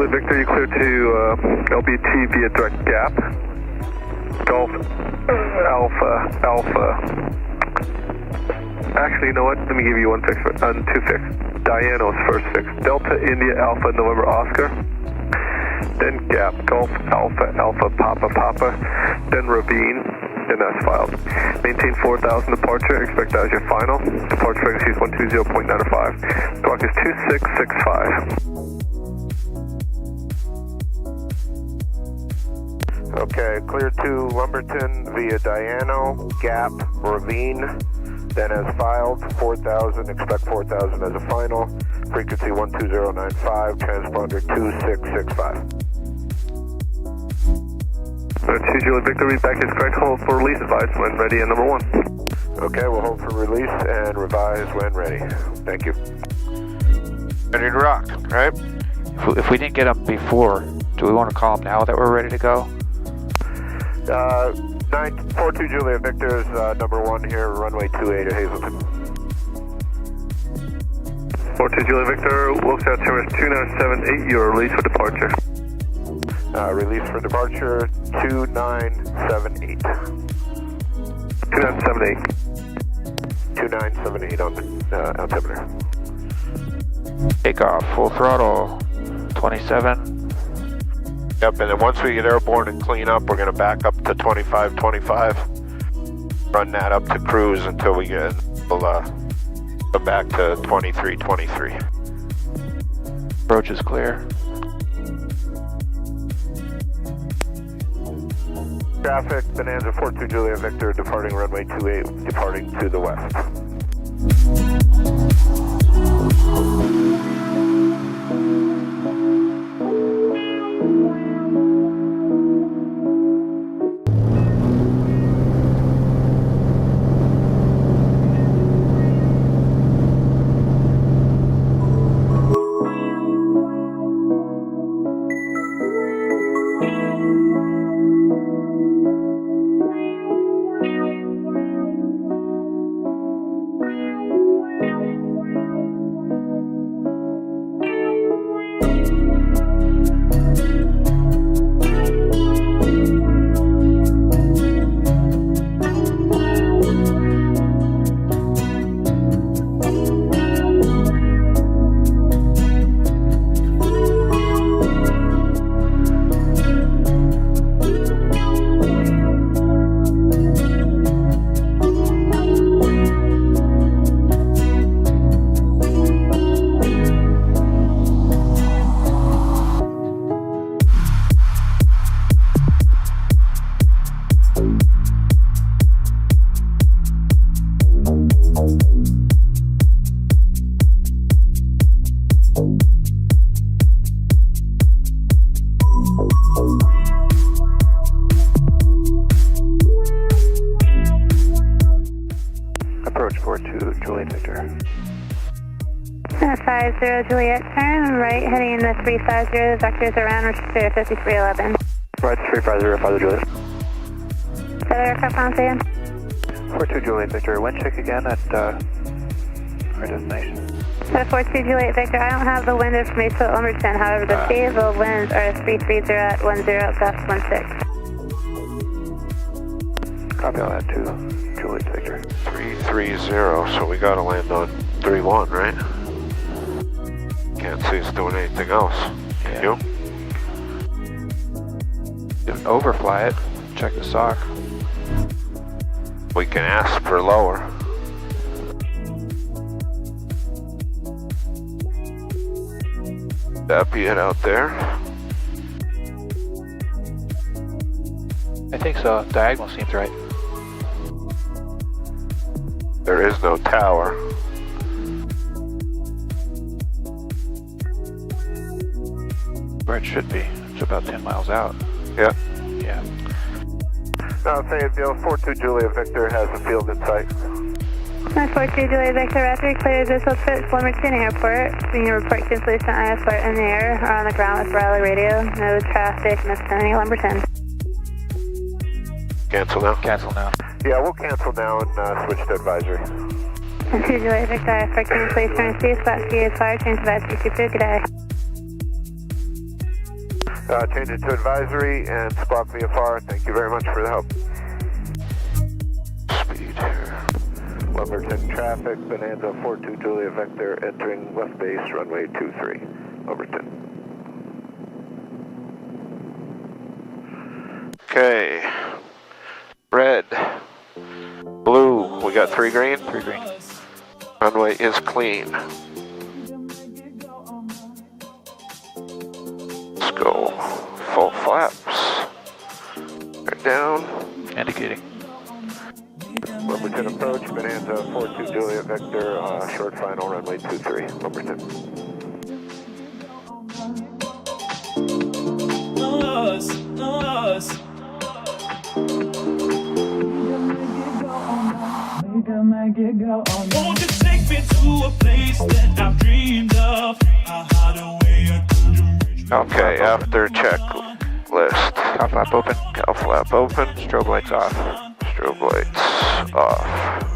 Juliet Victor, you clear to LBT via direct gap. Golf Alpha. Actually, you know what? Let me give you one fix, two fix. Diano's first fix. Delta India Alpha November Oscar. Then gap, Golf Alpha Alpha Papa. Then ravine. Then that's filed. Maintain 4,000 departure. Expect that as your final. Departure frequency is 120.95. Clock is 2665. Okay, clear to Lumberton via Diano, Gap, Ravine, then as filed, 4,000, expect 4,000 as a final, frequency 12095, transponder 2665. 2 Juliet Victor, read back is correct, hold for release, advise when ready, and number 1. Okay, we'll hold for release and revise when ready. Thank you. Ready to rock, right? If we didn't get them before, do we want to call them now that we're ready to go? 942 Juliet Victor is number 1 here, runway 28 at Hazleton. 42 Juliet Victor, Wilkes out terminus 2978, you're released for departure. Release for departure 2978. 2978. 2978 on the altimeter. Take off, full throttle, 27. Yep, and then once we get airborne and clean up, we're going to back up to 2525. Run that up to cruise until we get, we'll go back to 2323. Approach is clear. Traffic, Bonanza 42 Juliet Victor, departing runway 28, departing to the west. Approach 42 Juliet Victor. 50 Juliet, turn right heading in the 350, the vectors around register 5311. Right 350 Juliet. Other aircraft on again. 42 Juliet Victor, wind check again at our destination. 42 Juliet Victor, I don't have the wind information at Lumberton, however the stable winds are 330 at 10 gust 16. Copy all that too, Juliet Victor. 330, so we got to land on 31, right? Can't see us doing anything else. Can you? Didn't overfly it. Check the sock. We can ask for lower. That be it out there? I think so. Diagonal seems right. There is no tower. Where it should be. It's about 10 miles out. Yeah. Yeah. No, Fayetteville 42 Juliet Victor has a field in sight. 42 Juliet Victor, Raptor, clear visual approach Lumberton Airport. Senior report cancellation IS flight in the air or on the ground with Riley radio. No traffic, Mississippi, Lumberton. Cancel now? Cancel now. Yeah, we'll cancel now and switch to advisory. 2 Juliet Victor, IS for cancellation, receive, flat ski is fire, change advisory, super, good day. Change it to advisory and squawk VFR. Thank you very much for the help. Speed here. Lumberton traffic, Bonanza 42 Julia Vector entering left base, runway 23, Lumberton. Okay. Red. Blue. We got 3 green? 3 green. Runway is clean. Let's go. Full flaps. Right down. Indicating. Lumberton approach, Bonanza 42 Julia Vector, short final, runway 23, Lumberton. Won't you take me to a place that I've dreamed of? A hideaway, a dungeon bridge. Okay, after checklist. Cow flap open. Cow flap open. Strobe lights off. Strobe lights off.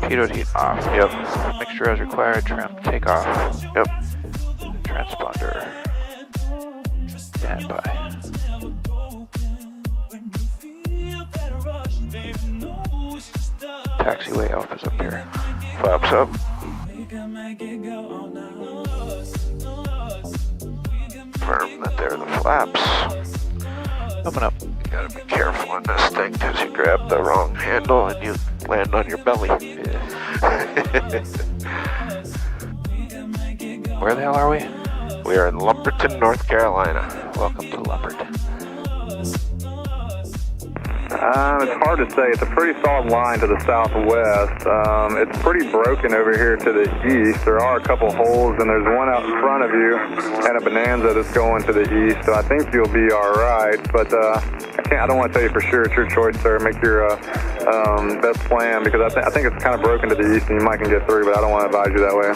Pitot heat off. Yep. Mixture as required. Trim. Take off. Yep. Transponder. Standby. Taxiway Alpha's up here. Flaps up. Confirm that they're the flaps. Open up. You gotta be careful on this thing because you grab the wrong handle and you land on your belly. Where the hell are we? We are in Lumberton, North Carolina. Welcome to Lumberton. It's hard to say. It's a pretty solid line to the southwest. It's pretty broken over here to the east. There are a couple holes, and there's one out in front of you, and a Bonanza that's going to the east. So I think you'll be all right. But I don't want to tell you for sure. It's your choice, sir. Make your best plan because I think it's kind of broken to the east, and you might can get through. But I don't want to advise you that way.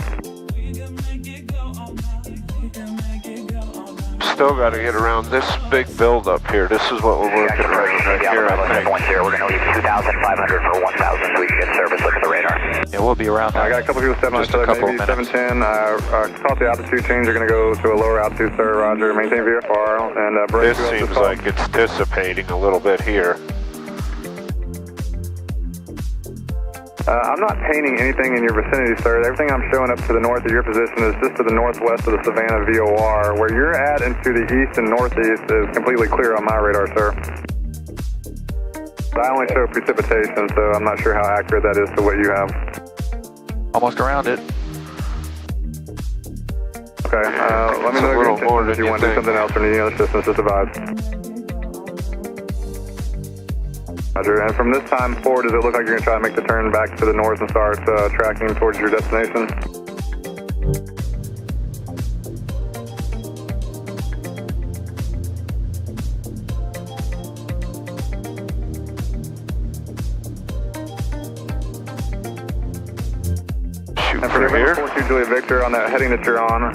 Still got to get around this big build up here. This is what we're working around right here, I think. We're going to leave 2,500 for 1,000 so we can get service. Look at the radar. Yeah, we'll be around. I got a couple people stepping on each other, maybe 710. Caught the altitude change. You're going to go to a lower altitude, sir. Roger. Maintain VFR and brake. This seems like it's dissipating a little bit here. I'm not painting anything in your vicinity, sir. Everything I'm showing up to the north of your position is just to the northwest of the Savannah VOR. Where you're at and to the east and northeast is completely clear on my radar, sir. But I only show precipitation, so I'm not sure how accurate that is to what you have. Almost around it. Okay, let me know your intentions if you want to do something else or need any other assistance, just advise. Roger, and from this time forward, does it look like you're going to try to make the turn back to the north and start tracking towards your destination? And for November 42 Julia Victor, on that heading that you're on,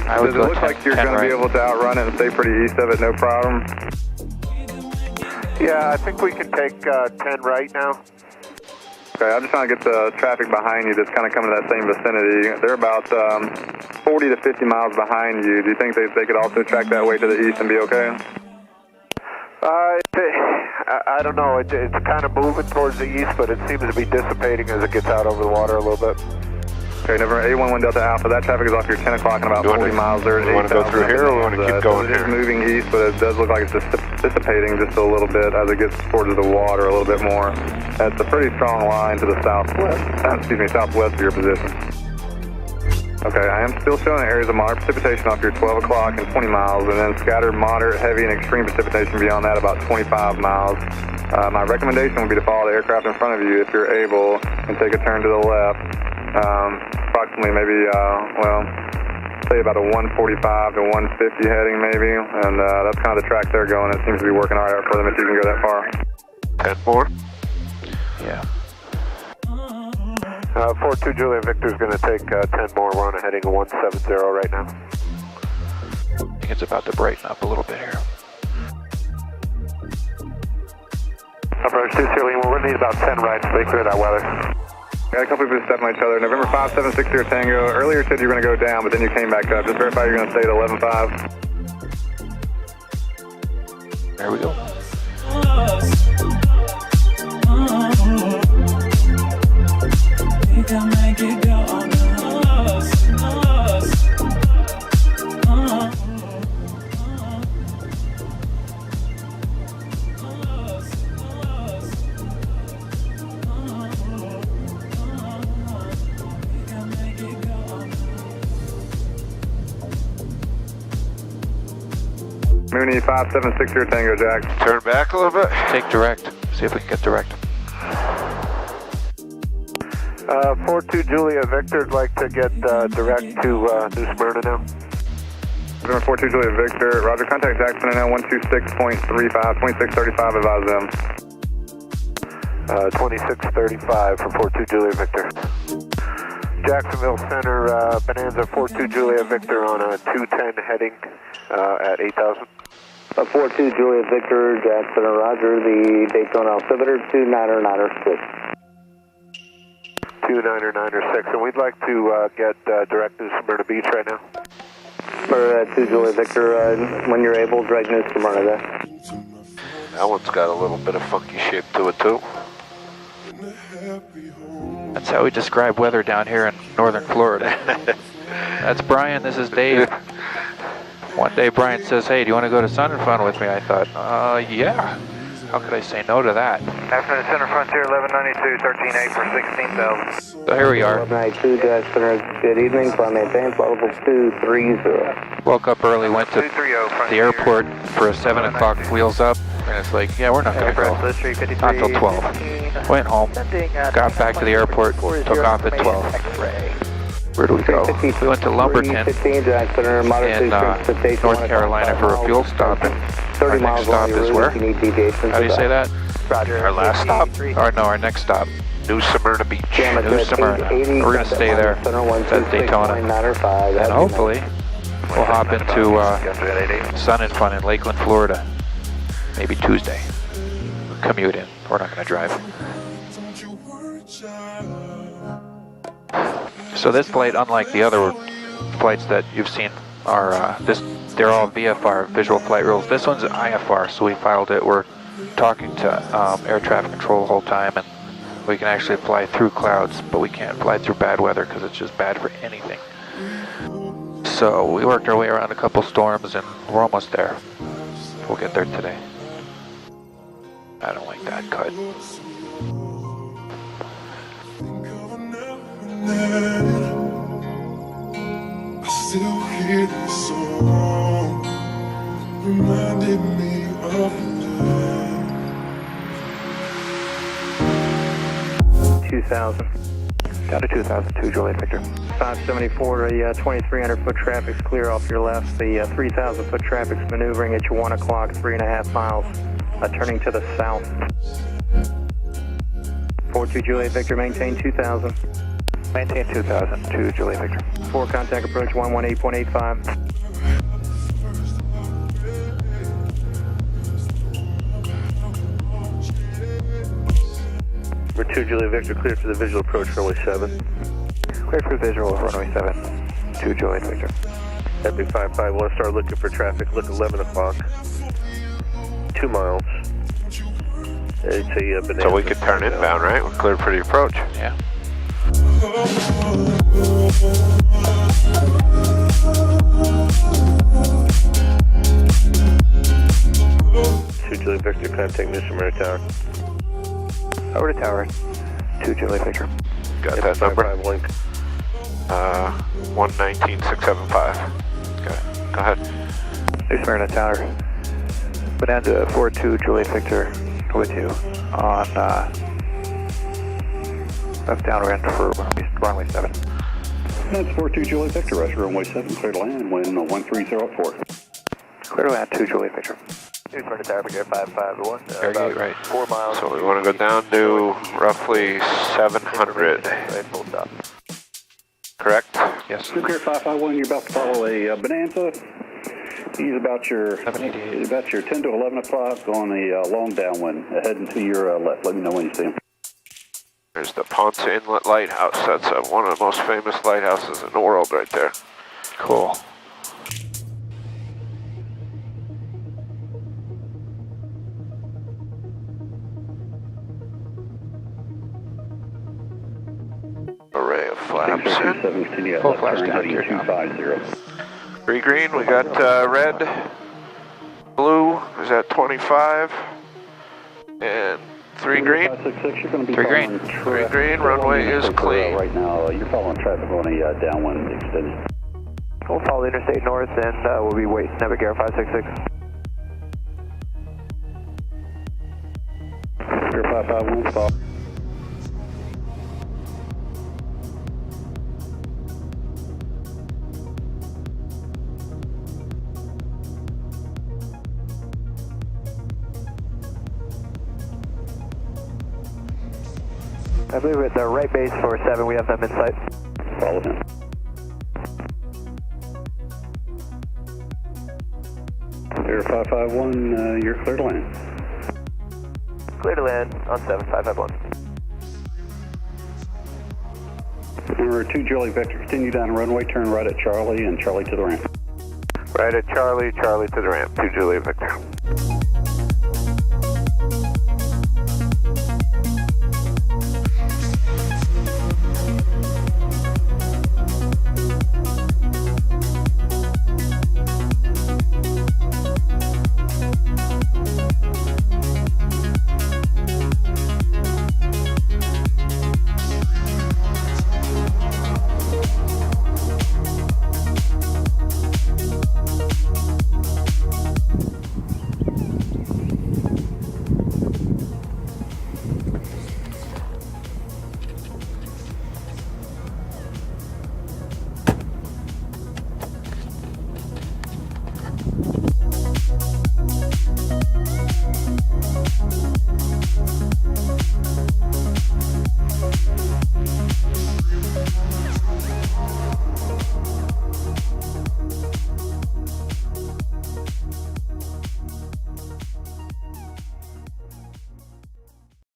does it look like you're going to be able to outrun it and stay pretty east of it, no problem? Yeah, I think we can take 10 right now. Okay, I'm just trying to get the traffic behind you that's kind of coming to that same vicinity. They're about 40 to 50 miles behind you. Do you think they could also track that way to the east and be okay? I don't know. It's kind of moving towards the east, but it seems to be dissipating as it gets out over the water a little bit. Okay, November 811 Delta Alpha, that traffic is off your 10 o'clock in about 40 miles. There. You want to go through here or we want to keep going here? It is moving east, but it does look like it's just dissipating just a little bit as it gets towards the water a little bit more. It's a pretty strong line to the southwest of your position. Okay, I am still showing areas of moderate precipitation off your 12 o'clock and 20 miles, and then scattered moderate, heavy, and extreme precipitation beyond that about 25 miles. My recommendation would be to follow the aircraft in front of you if you're able and take a turn to the left. Approximately maybe, say about a 145 to 150 heading maybe, and that's kind of the track they're going. It seems to be working all right for them if you can go that far. 10 more? Yeah. 42 Julia Victor's going to take 10 more. We're on a heading of 170 right now. I think it's about to brighten up a little bit here. Approach 2 Celine, we're going to need about 10 rides to clear that weather. Got a couple people stepping on each other. November 5760 Tango. Earlier you said you were going to go down, but then you came back up. Just verify you're going to stay at 11.5. There we go. We can make it go on us. Mooney 5760 Tango Jack. Turn back a little bit. Take direct. See if we can get direct. 42 Julia Victor, I'd like to get direct to New Smyrna now. 42 Julia Victor, roger, contact Jackson now 126.35, 2635, advise them. 2635 for 42 Julia Victor. Jacksonville Center, Bonanza 42 Julia Victor on a 210 heading at 8,000. 42 Julia Victor, Jackson, roger, the Daytona altimeter 2996. 2996, and we'd like to get direct to Smyrna Beach right now. For 2 Julia Victor, when you're able, direct news to Smyrna there. That one's got a little bit of funky shape to it too. That's how we describe weather down here in northern Florida. That's Brian, this is Dave. One day Brian says, hey, do you want to go to Sun and Fun with me? I thought, yeah. How could I say no to that? Afternoon Center Frontier 1192, 13.8 for 16,000. So here we are. 1192, Jackson, good evening, climb maintain, level 230. Woke up early, went to the airport for a 7 o'clock wheels up, and it's like, yeah, we're not going to go. Not till 12. Went home, got back to the airport, took off at 12. Where do we go? We went to Lumberton in North Carolina for a fuel stop, and our next stop is where? How do you say that? Our last stop? Or no, our next stop. New Smyrna Beach. New Smyrna. We're going to stay there. That's Daytona. And hopefully, we'll hop into Sun and Fun in Lakeland, Florida. Maybe Tuesday. Commute in. We're not going to drive. So this flight, unlike the other flights that you've seen, are they're all VFR, visual flight rules. This one's IFR, so we filed it. We're talking to air traffic control the whole time, and we can actually fly through clouds, but we can't fly through bad weather because it's just bad for anything. So we worked our way around a couple storms, and we're almost there. We'll get there today. I don't like that cut. I still hear this song, reminded me of the 2000. Down to 2002 Juliet Victor. 574 to 2,300 foot traffic's clear off your left. The 3,000 foot traffic's maneuvering at your 1 o'clock, 3.5 miles, turning to the south. 42 Juliet Victor, maintain 2000. Maintain 2000 to Juliet Victor. 4 contact approach 118.85. We're 2 Juliet Victor, clear for the visual approach runway 7. Clear for visual runway 7, 2 Juliet Victor. Epic 55, want to start looking for traffic, look 11 o'clock. 2 miles. It's a banana. So we could turn inbound, right? We're cleared for the approach. Yeah. Juliet Victor, contact New Smyrna Tower. Over to tower. 2 Juliet Victor. Got that number? 55 link. 119675. Okay, go ahead. New Smyrna Tower. Bonanza 42 Juliet Victor with you on left downwind for runway 7. That's 42 Juliet Victor, Russia, runway 7, clear to land, wind 13004. Clear to land 2 Juliet Victor. New Smyrna Tower, Brigade 551. Airgate right. 4 miles. So we want to go down to roughly 700. Full stop. Correct? Yes. Nuclear 551, you're about to follow a Bonanza. He's about your 10 to 11 o'clock on the long downwind, heading to your left. Let me know when you see him. There's the Ponce Inlet Lighthouse. That's one of the most famous lighthouses in the world right there. Cool. in. Full flash down, gear down. 250. 3 green, we got red, blue is at 25, and 3 green. 566, you're going to be 3 green. 3 green, runway is clean. Right now, you're following traffic on a downwind extended. We'll follow the interstate north and we'll be waiting. Navigator 566. Air 551, stop. I believe we're at the right base for 7. We have them in sight. Follow him. Air 551, you're clear to land. Clear to land on 7, 551. Number 2, Julie Victor, continue down the runway, turn right at Charlie, and Charlie to the ramp. Right at Charlie, Charlie to the ramp, 2 Juliet Victor.